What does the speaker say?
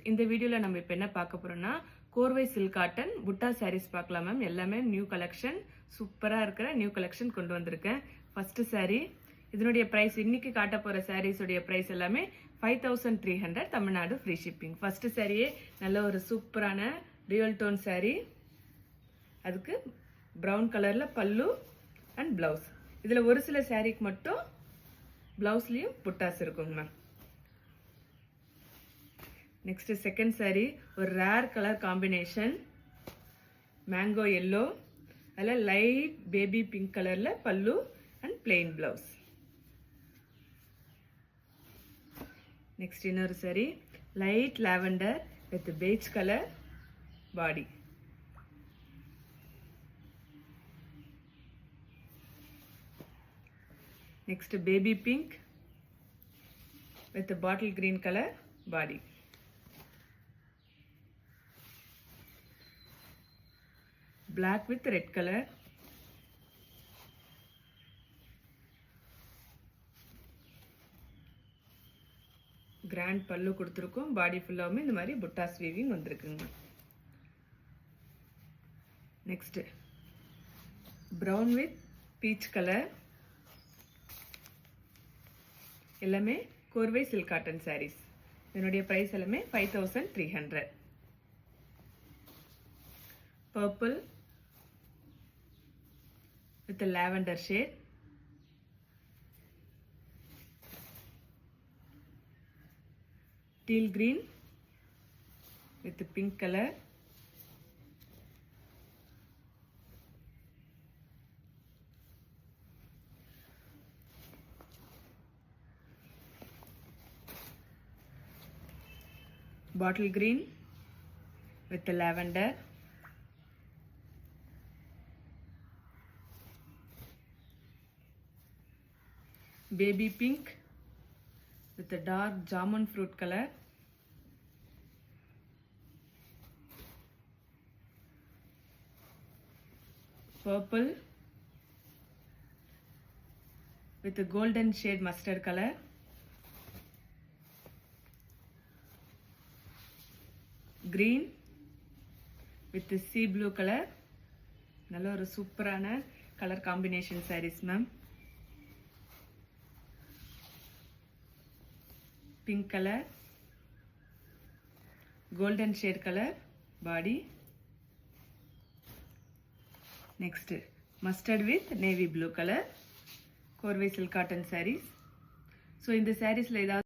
இந்த வீடியோல நம்ம இப்போ என்ன பார்க்க போறோம்னா கோர்வை சில்க் காட்டன் புட்டா sarees பார்க்கலாம் மேம். எல்லாமே நியூ கலெக்ஷன், சூப்பரா இருக்கிற நியூ கலெக்ஷன் கொண்டு வந்திருக்கேன். ஃபர்ஸ்ட் saree, இதனுடைய பிரைஸ் இன்னைக்கு காட்ட போற sarees உடைய பிரைஸ் எல்லாமே 5300 தமிழ்நாடு ஃப்ரீ ஷிப்பிங். ஃபர்ஸ்ட் சாரியே நல்ல ஒரு சூப்பரான ரியல் டோன் saree. அதுக்கு brown கலர்ல பல்லு அண்ட் பிளவுஸ். இதுல ஒரு சில சாரிக்கு மட்டும் பிளவுஸ்லயும் புட்டாஸ் இருக்குங்க மேம். நெக்ஸ்ட் செகண்ட் saree, ஒரு rare colour combination, mango yellow, அதில் லைட் பேபி பிங்க் கலர்ல pallu and plain blouse. Next இன்னொரு saree, light lavender with beige colour body. Next baby pink with bottle green colour body. Black with red color. Grand pallu கொடுத்துருக்கோம். Body ஃபுல்லாவுமே இந்த மாதிரி புட்டாஸ் weaving வந்திருக்குங்க. Next brown with peach colour. எல்லாமே கோர்வை silk cotton sarees. இதனுடைய பிரைஸ் எல்லாமே 5300. Purple with a lavender shade, teal green with the pink color, bottle green with the lavender, baby pink with a dark jamun fruit color, purple with a golden shade mustard color, green with the sea blue color. நல்ல ஒரு சூப்பரான colour combination sarees ma'am. pink color, golden shade color body. Next mustard with navy blue color, கோர்வை silk cotton sarees. So இந்த sareesல ஏதாவது